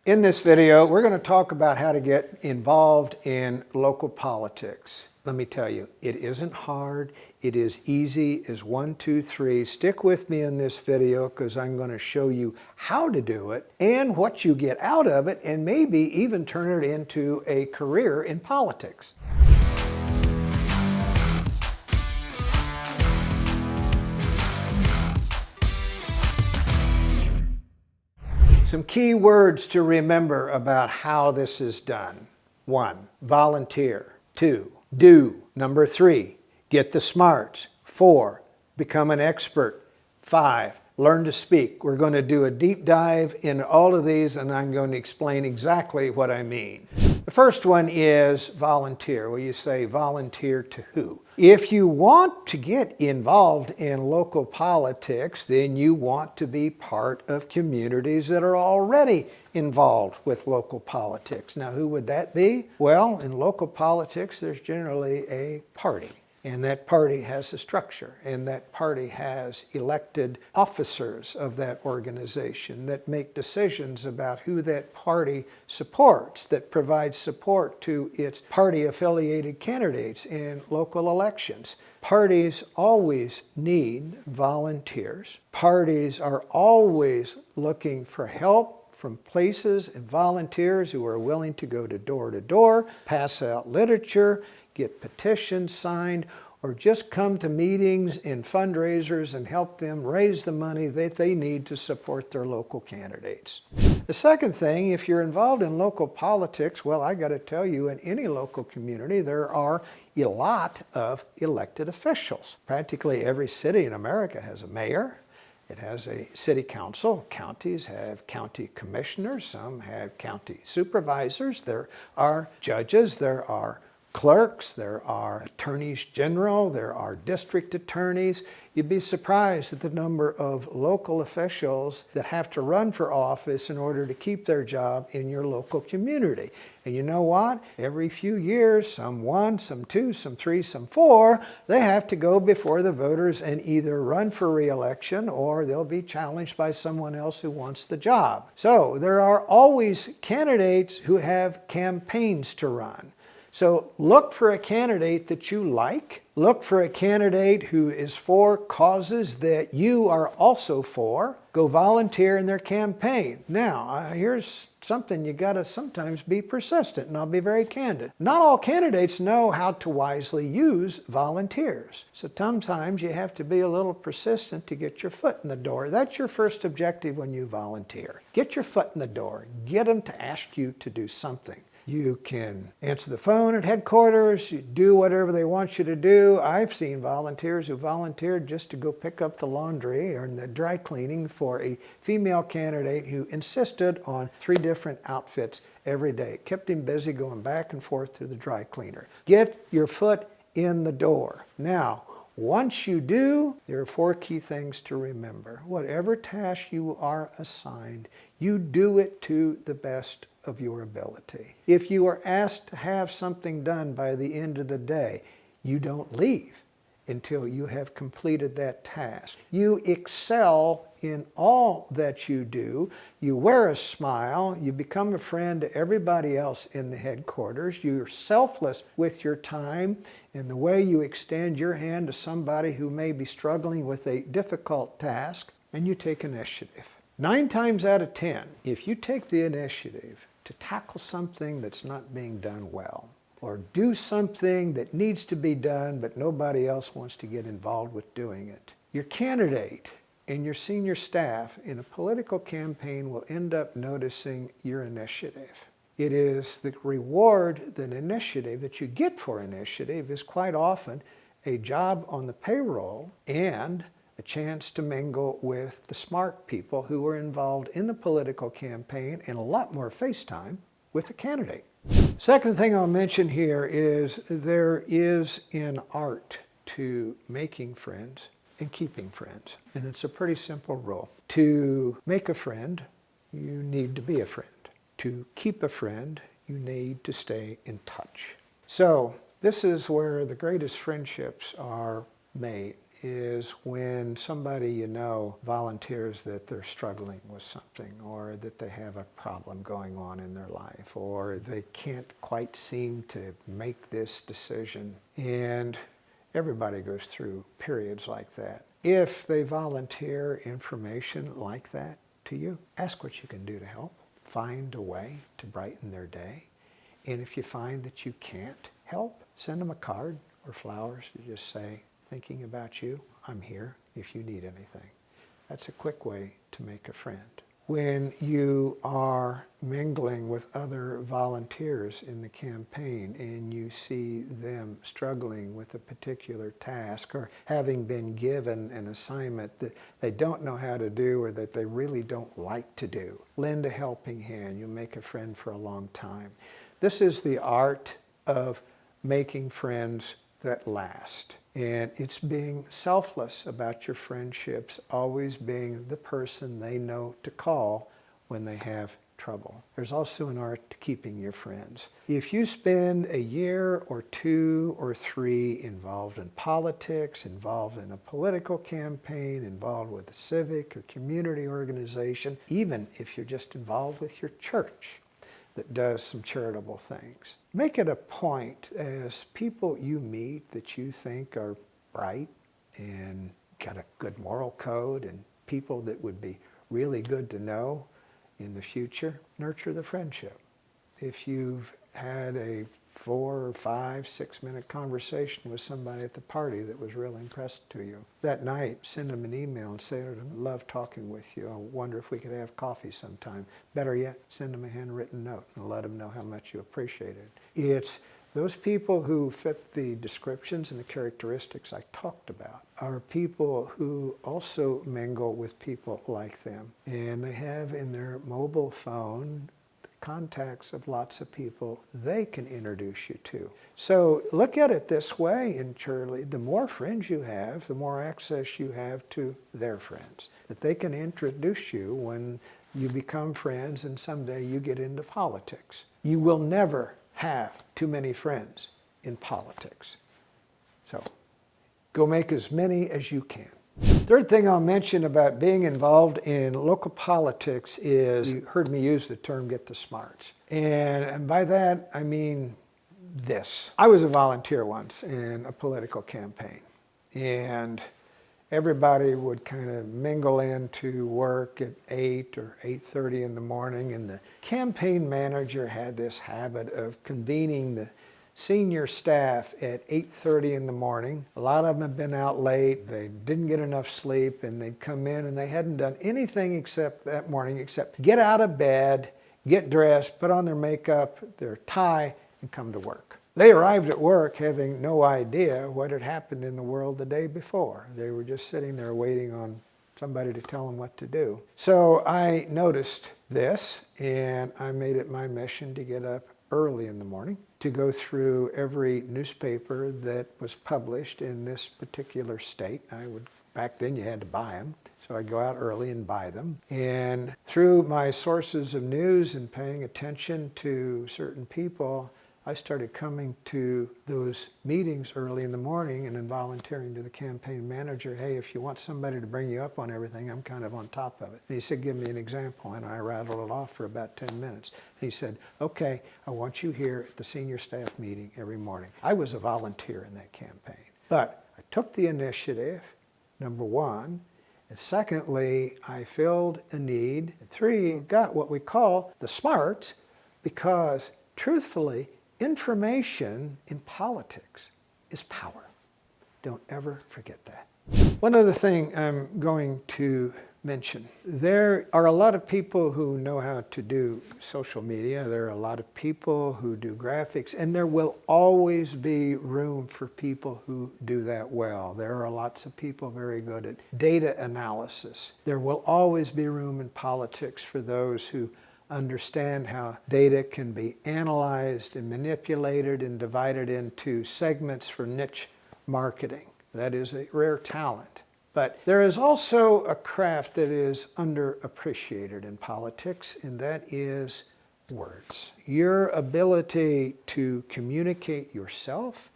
In this video, we're going to talk about how to get involved in local politics. Let me tell you, it isn't hard. It is easy as 1, 2, 3. Stick with me in this video because I'm going to show you how to do it and what you get out of it, and maybe even turn it into a career in politics. Some key words to remember about how this is done. 1, volunteer. 2, do. Number 3, get the smarts. 4, become an expert. 5, learn to speak. We're going to do a deep dive in all of these, and I'm going to explain exactly what I mean. The first one is volunteer. Well, you say volunteer to who? If you want to get involved in local politics, then you want to be part of communities that are already involved with local politics. Now, who would that be? Well, in local politics, there's generally a party. And that party has a structure, and that party has elected officers of that organization that make decisions about who that party supports, that provides support to its party-affiliated candidates in local elections. Parties always need volunteers. Parties are always looking for help from places and volunteers who are willing to go to door, pass out literature, get petitions signed, or just come to meetings and fundraisers and help them raise the money that they need to support their local candidates. The second thing, if you're involved in local politics, well, I got to tell you, in any local community, there are a lot of elected officials. Practically every city in America has a mayor. It has a city council. Counties have county commissioners. Some have county supervisors. There are judges. There are clerks, there are attorneys general, there are district attorneys. You'd be surprised at the number of local officials that have to run for office in order to keep their job in your local community. And you know what? Every few years, some 1, some 2, some 3, some 4, they have to go before the voters and either run for re-election or they'll be challenged by someone else who wants the job. So there are always candidates who have campaigns to run. So look for a candidate that you like. Look for a candidate who is for causes that you are also for. Go volunteer in their campaign. Now, here's something you got to sometimes be persistent, and I'll be very candid. Not all candidates know how to wisely use volunteers. So sometimes you have to be a little persistent to get your foot in the door. That's your first objective when you volunteer. Get your foot in the door. Get them to ask you to do something. You can answer the phone at headquarters, you do whatever they want you to do. I've seen volunteers who volunteered just to go pick up the laundry or the dry cleaning for a female candidate who insisted on 3 different outfits every day. It kept him busy going back and forth to the dry cleaner. Get your foot in the door. Now, once you do, there are 4 key things to remember. Whatever task you are assigned, you do it to the best of your ability. If you are asked to have something done by the end of the day, you don't leave until you have completed that task. You excel in all that you do. You wear a smile. You become a friend to everybody else in the headquarters. You're selfless with your time in the way you extend your hand to somebody who may be struggling with a difficult task, and you take initiative. 9 times out of 10, if you take the initiative to tackle something that's not being done well, or do something that needs to be done but nobody else wants to get involved with doing it, your candidate and your senior staff in a political campaign will end up noticing your initiative. It is the reward, the initiative that you get for initiative is quite often a job on the payroll and a chance to mingle with the smart people who are involved in the political campaign and a lot more face time with the candidate. Second thing I'll mention here is there is an art to making friends and keeping friends. And it's a pretty simple rule. To make a friend, you need to be a friend. To keep a friend, you need to stay in touch. So this is where the greatest friendships are made. is when somebody you know volunteers that they're struggling with something, or that they have a problem going on in their life, or they can't quite seem to make this decision. And everybody goes through periods like that. If they volunteer information like that to you, ask what you can do to help. Find a way to brighten their day. And if you find that you can't help, send them a card or flowers to just say, thinking about you, I'm here if you need anything. That's a quick way to make a friend. When you are mingling with other volunteers in the campaign and you see them struggling with a particular task, or having been given an assignment that they don't know how to do or that they really don't like to do, lend a helping hand. You'll make a friend for a long time. This is the art of making friends that last. And it's being selfless about your friendships, always being the person they know to call when they have trouble. There's also an art to keeping your friends. If you spend a year or 2 or 3 involved in politics, involved in a political campaign, involved with a civic or community organization, even if you're just involved with your church that does some charitable things, make it a point, as people you meet that you think are bright and got a good moral code and people that would be really good to know in the future, nurture the friendship. If you've had a 4 or 5, 6-minute conversation with somebody at the party that was real impressed to you, that night send them an email and say, I love talking with you. I wonder if we could have coffee sometime. Better yet, send them a handwritten note and let them know how much you appreciate it. It's those people who fit the descriptions and the characteristics I talked about are people who also mingle with people like them. And they have in their mobile phone contacts of lots of people they can introduce you to. So look at it this way, and Shirley, the more friends you have, the more access you have to their friends, that they can introduce you when you become friends and someday you get into politics. You will never have too many friends in politics. So go make as many as you can. Third thing I'll mention about being involved in local politics is, you heard me use the term get the smarts. And by that, I mean this. I was a volunteer once in a political campaign, and everybody would kind of mingle into work at 8 or 8:30 in the morning, and the campaign manager had this habit of convening the senior staff at 8:30 in the morning. A lot of them had been out late, they didn't get enough sleep, and they'd come in and they hadn't done anything except that morning except get out of bed, get dressed, put on their makeup, their tie, and come to work. They arrived at work having no idea what had happened in the world the day before. They were just sitting there waiting on somebody to tell them what to do. So I noticed this, and I made it my mission to get up early in the morning to go through every newspaper that was published in this particular state. Back then you had to buy them, so I'd go out early and buy them. And through my sources of news and paying attention to certain people, I started coming to those meetings early in the morning and then volunteering to the campaign manager, hey, if you want somebody to bring you up on everything, I'm kind of on top of it. And he said, give me an example. And I rattled it off for about 10 minutes. And he said, okay, I want you here at the senior staff meeting every morning. I was a volunteer in that campaign, but I took the initiative, number one. And secondly, I filled a need. And 3, got what we call the smarts, because truthfully, information in politics is power. Don't ever forget that. One other thing I'm going to mention. There are a lot of people who know how to do social media. There are a lot of people who do graphics, and there will always be room for people who do that well. There are lots of people very good at data analysis. There will always be room in politics for those who understand how data can be analyzed and manipulated and divided into segments for niche marketing. That is a rare talent. But there is also a craft that is underappreciated in politics, and that is words. Your ability to communicate yourself,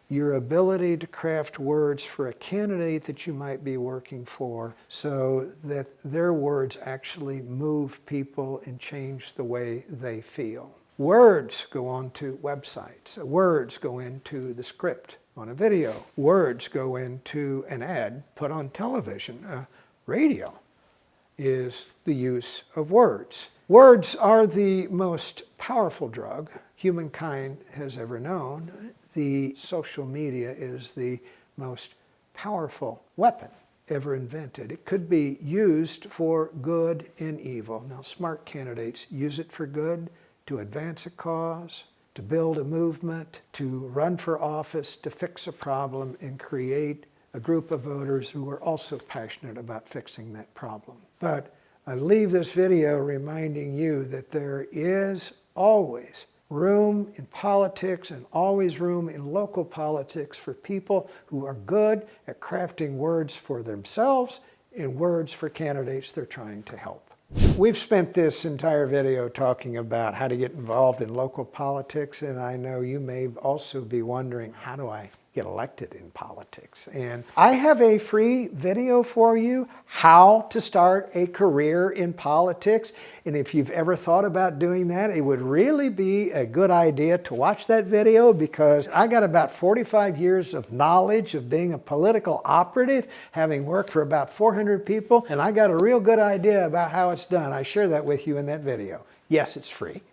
your ability to craft words for a candidate that you might be working for so that their words actually move people and change the way they feel. Words go onto websites. Words go into the script on a video. Words go into an ad put on television. Radio is the use of words. Words are the most powerful drug humankind has ever known. The social media is the most powerful weapon ever invented. It could be used for good and evil. Now, smart candidates use it for good, to advance a cause, to build a movement, to run for office, to fix a problem, and create a group of voters who are also passionate about fixing that problem. But I leave this video reminding you that there is always room in politics and always room in local politics for people who are good at crafting words for themselves and words for candidates they're trying to help. We've spent this entire video talking about how to get involved in local politics, and I know you may also be wondering, how do I get elected in politics? And I have a free video for you, how to start a career in politics. And if you've ever thought about doing that, it would really be a good idea to watch that video, because I got about 45 years of knowledge of being a political operative, having worked for about 400 people, and I got a real good idea about how it's done. I share that with you in that video. Yes, it's free.